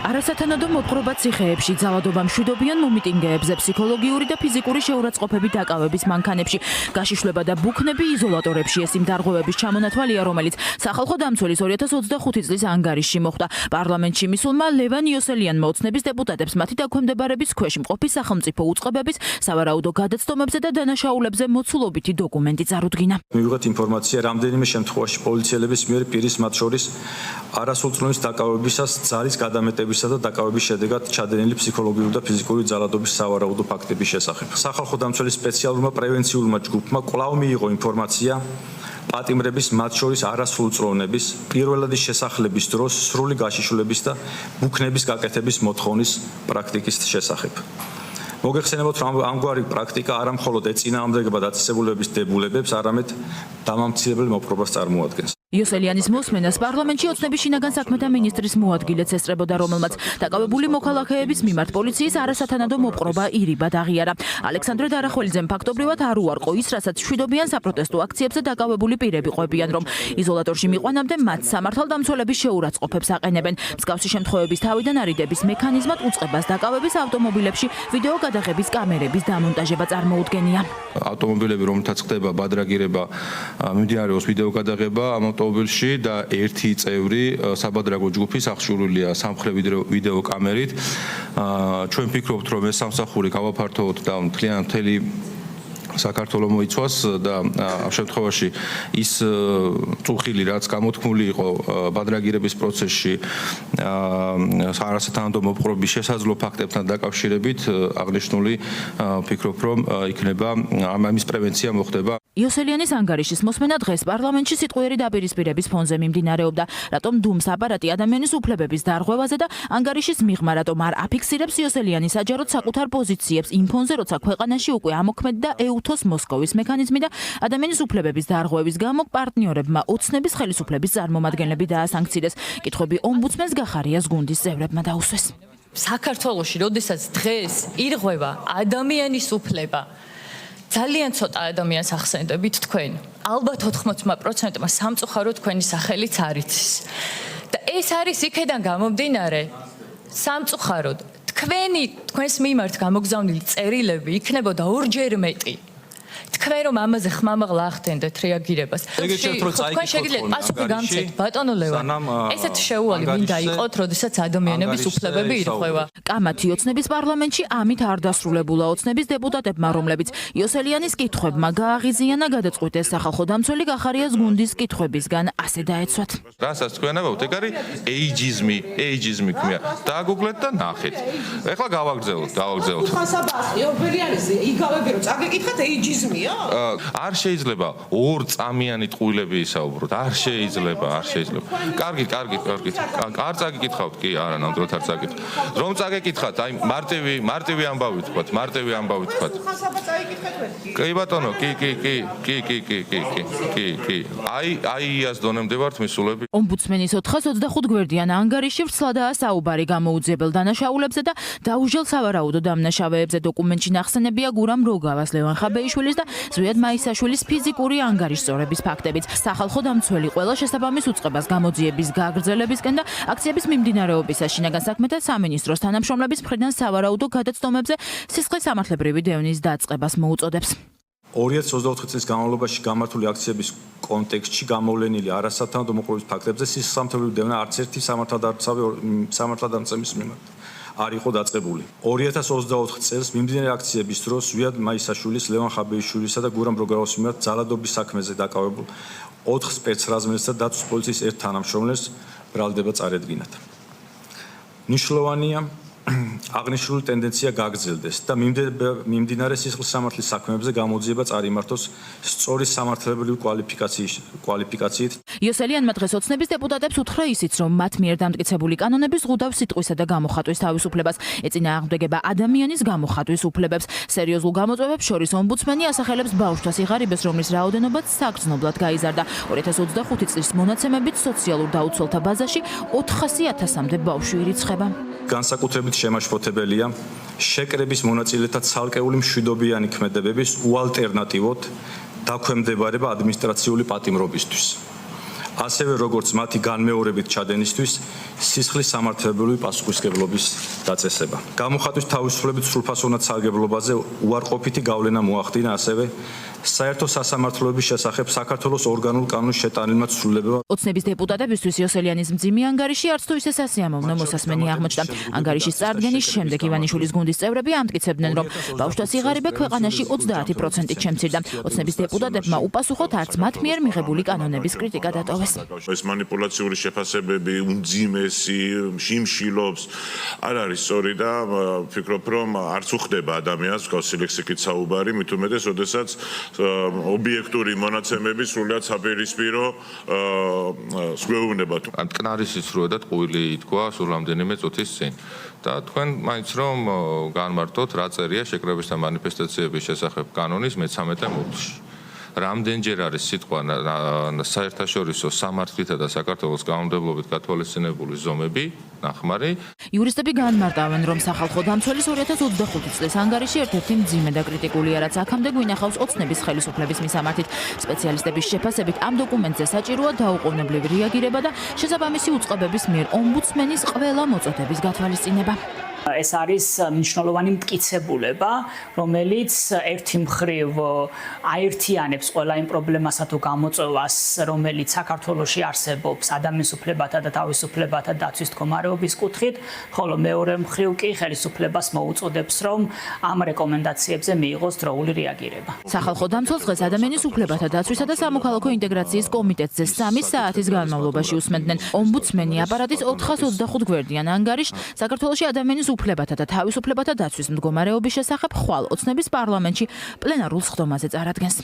არასათანადო მოპყრობა ციხეებში, ძალადობა მშვიდობიან მომიტინგეებზე, ფსიქოლოგიური და ფიზიკური შეურაცხყოფები დაკავების მანქანებში, გაშიშვლება და ბუქნები იზოლატორებში ეს იმ დარღვევების ჩამონათვალია, რომელიც სახალხო დამცველის 2025 წლის ანგარიშში მოხდა. პარლამენტში მისულმა ლევან იოსელიანმა ოცნების დეპუტატებს მათი დაქვემდებარების ქვეშ მყოფი სახელმწიფო უწყებების, სავარაუდო გადაცდომებზე და დანაშაულებზე მოცულობითი დოკუმენტი წარუდგინა. მივიღეთ ინფორმაცია, რამდენიმე შემთხვევაში პოლიციელების მიერ პირის მათ შორის არასრულწლოვნის დაკავებისას ძალის გადამეტებისა და დაკავების შედეგად ჩადენილი ფსიქოლოგიური და ფიზიკური ძალადობის სავარაუდო ფაქტების შესახებ. სახალხო დამცველის სპეციალურმა პრევენციულმა ჯგუფმა კვლავ მიიღო ინფორმაცია პატიმრების მათ შორის არასრულწლოვნების პირველადი შესახლების დროს სრული გაშიშვლების და ბუქნების გაკეთების მოთხოვნის პრაქტიკის შესახებ. მოგეხსენებათ, რომ ამგვარი პრაქტიკა არა მხოლოდ ეწინააღმდეგება დაწესებულებების დებულებებს, არამედ დამამცირებელ მოპყრობას წარმოადგენს. იოსელიანის მოსმენას პარლამენტში ოცნების შინაგან საქმეთა მინისტრის მოადგილეც ესწრებოდა, რომელმაც დაკავებული მოქალაქეების მიმართ პოლიციის არასათანადო მოპყრობა ირიბად აღიარა. ალექსანდრე დარახველიძემ ფაქტობრივად არ უარყო ის, რასაც მშვიდობიან საპროტესტო აქციებზე დაკავებული პირები ყვებიან, რომ იზოლატორში მიყვანამდე მათ სამართალდამცველების შეურაცხყოფებს აყენებენ. მსგავსი შემთხვევების თავიდან არიდების მექანიზმად უწყებას დაკავების ავტომობილებში ვიდეო გადაღების კამერების დამონტაჟება წარმოუდგენია. ავტომობილები, რომელთაც ხდება ბადრაგირება, მიმდინარეობს ვიდეო გადაღება ავტომობილში და ერთი წევრი საბადრაგო ჯგუფის აღჭურვილია სამხრეთ ვიდეო კამერით. ჩვენ ვფიქრობთ, რომ ეს სამსახური გავაფართოვოთ და მთელი საქართველოს მოიცვას და ამ შემთხვევაში ის წუხილი, რაც გამოთქმული იყო ბადრაგირების პროცესში არასათანადო მოპყრობის შესაძლო ფაქტებთან დაკავშირებით, აღნიშნული ვფიქრობ, რომ იქნება ამის პრევენცია მოხდება. იოსელიანის ანგარიშის მოსმენა დღეს პარლამენტში სიტყვიერი დაპირისპირების ფონზე მიმდინარეობდა, რატომ დუმს აპარატი ადამიანის უფლებების დარღვევაზე და ანგარიშის მიღმა რატომ არ აფიქსირებს იოსელიანის საჯაროდ საკუთარ პოზიციებს იმ ფონზე, როცა ქვეყანაში უკვე ამოქმედდა ეუთოს მოსკოვის მექანიზმი და ადამიანის უფლებების დარღვევის გამო პარტნიორებმა ოცნების ხელისუფლების წარმომადგენლები დაასანქცირეს. კითხვები ომბუდსმენს გახარიას გუნდის წევრებმა დაუსვეს. საქართველოში, როდესაც დღეს ირღვევა ადამიანის უფლება, ძალიან ცოტა ადამიანს ახსენდებით თქვენ. ალბათ 80%-მა სამწუხარო თქვენი სახელიც არ იცის. და ეს არის იქედან გამომდინარე, სამწუხაროდ თქვენს მიმართ გამოგზავნილი წერილები იქნებოდა ორჯერ მეტი. თქვენ რომ ამაზე ხმამაღლა ახდენდეთ რეაგირებას. თქვენ შეგიძლიათ პასუხი გამცეთ, ბატონო ლევან. ესეთ შეუვალი მინდა იყოთ, როდესაც ადამიანების უფლებები ირღვევა. კამათი ოცნების პარლამენტში ამით არ დასრულებულა ოცნების დეპუტატებმა, რომლებიც იოსელიანის კითხვებმა გააღიზიანა გადაწყვიტეს სახალხო დამცველი გახარიას გუნდის კითხვებისგან ასე დაეცვათ. რასაც თქვენ ამბობთ, ეგ არის ეიჯიზმი ქმია. დააგუგლეთ და ნახეთ. ეხლა გავაგრძელოთ. იგავები რომ წაგეკითხათ ეიჯიზმია? არ შეიძლება ორ წამიანი ტყუილები ისაუბროთ. არ შეიძლება. კარგი. არ წაგეკითხავთ, კი, არა, ნამდვილად არ წაგეკითხავთ. რომ წაგეკითხათ, აი მარტივი ამბავი თქვათ. კი ბატონო, კი. აი იას დონემდე ვართ მისულები. ომბუდსმენის 425 გვერდიან ანგარიში ვრცლადაა საუბარი გამოუძიებელ დანაშაულებზე და დაუჟელ სავარაუდო დამნაშავეებზე. დოკუმენტში ნახსენებია გურამ როგავას, ლევან ხაბეიშვილის და ზვიად მაისაშვილის ფიზიკური ანგარიშწორების ფაქტებიც. სახალხო დამცველი ყველა შესაბამის უწყებას გამოძიების გაგრძელებისკენ და აქციების მიმდინარეობისას შინაგან საქმეთა სამინისტროს თანამშრომლების მხრიდან სავარაუდო გადაცდომებზე სისხლის სამართლებრივი დევნის დაწყებას მოუწოდებს. 2024 წლის განმავლობაში გამართული აქციების კონტექსტში გამოვლენილი არასათანადო მოპყრობის ფაქტებზე სისხლის სამართლებრივი დევნა არც ერთი სამართალდამცემის მიმართ არ იყო დაწყებული. 2024 წელს მიმდინარე აქციების დროს ზვიად მაისაშვილის, ლევან ხაბეიშვილისა და გურამ როგავას მიმართ ძალადობის საქმეზე დაკავებულ 4 სპეცრაზმელს და დაცვის პოლიციის ერთ თანამშრომლებს ბრალდება წარედგინათ. მნიშვნელოვანია აღნიშნული ტენდენცია გაგრძელდეს და მიმდინარე სისხლის სამართლის საქმეებზე გამოძიება წარიმართოს სწორი სამართლებრივი კვალიფიკაციით. იოსელიანმა დღეს ოცნების დეპუტატებს უთხრა ისიც, რომ მათ მიერ დამტკიცებული კანონები ზღუდავს სიტყვისა და გამოხატვის თავისუფლებას, ეწინააღმდეგება ადამიანის გამოხატვის უფლებებს. სერიოზულ გამოწვევებს შორის ომბუდსმენი ასახელებს ბავშვთა სიღარიბეს, რომლის რაოდენობაც საგრძნობლად გაიზარდა. 2025 წლის მონაცემებით სოციალურ დაუცველთა ბაზაში 400,000-მდე ბავშვი ირიცხება. განსაკუთრებით შემაშფოთებელია შეკრების მონაწილეთა ცალკეული მშვიდობიანი ქმედებების უალტერნატივოდ დაქვემდებარება ადმინისტრაციული პატიმრობისთვის. ასევე როგორც მათი განმეორებით ჩადენისთვის სისხლის სამართლებრივი პასუხისმგებლობის დაწესება. გამოხატვის თავისუფლებით სრულფასოვნად სარგებლობაზე უარყოფითი გავლენა მოახდინა ასევე საერთო სასამართლოების შესახებ საქართველოს ორგანულ კანონის შეტანილმა ცვლილებებმა. ოცნების დეპუტატებისთვის იოსელიანის მძიმე ანგარიში არც თუ ისე სასიამოვნო მოსასმენი აღმოჩნდა. ანგარიშის წარდგენის შემდეგ ივანიშვილის გუნდის წევრები ამტკიცებდნენ, რომ ბავშვთა სიღარიბე ქვეყანაში 30%-ით შემცირდა. ოცნების დეპუტატებმა უპასუხოთ არც მათ მიერ მიღებული კანონების კრიტიკა დატოვეს. ეს манипуляციური შეფასებები, უმძიმესი, შიმშილობს არ არის სწორი და ვფიქრობ, რომ არც უხდება ადამიანს მსგავსი ლექსიკით საუბარი, მით უმეტეს, როდესაც ობიექტური მონაცემები სრულიად საპირისპირო გვეუბნება. ან ტკნარის ისრუა და ტყუილი ითქვა სულ რამდენიმე წუთის წინ. და თქვენ მაინც რომ განმარტოთ რა წერია შეკრებებისა მანიფესტაციების შესახებ კანონის მე-13 მუხლში. რამდენჯერ არის სიტყვა საერთაშორისო სამართლითა და საქართველოს კანონმდებლობით გათვალისწინებული ზომები ნახმარი. იურისტები განმარტავენ, რომ სახალხო დამცველის 2025 წლის ანგარიში ერთ-ერთი მძიმე და კრიტიკულია, რაც აქამდე გვინახავს ოცნების ხელისუფლების მისამართით. სპეციალისტების შეფასებით ამ დოკუმენტზე საჭიროა დაუყოვნებლივი რეაგირება და შესაბამისი უწყებების მიერ ომბუდსმენის ყველა მოწოდების გათვალისწინება. ეს არის მნიშვნელოვანი მტკიცებულება, რომელიც ერთი მხრივ აერთიანებს ყველა იმ პრობლემასა თუ გამოწვევას, რომელიც საქართველოში არსებობს ადამიანის უფლებათა და თავისუფლებათა დაცვის მდგომარეობის კუთხით, ხოლო მეორე მხრივ კი ხელისუფლებას მოუწოდებს, რომ ამ რეკომენდაციებზე მიიღოს დროული რეაგირება. სახალხო დამცველს დღეს ადამიანის უფლებათა დაცვისა და სამოქალაქო ინტეგრაციის კომიტეტზე 3 საათის განმავლობაში უსმენდნენ. ომბუდსმენი აპარატის 425 გვერდიან ანგარიშს საქართველოში ადამიანის უფლებათა და თავისუფლებათა დაცვის მდგომარეობის შესახებ ხვალ ოცნების პარლამენტში პლენარულ სხდომაზე წარადგენს.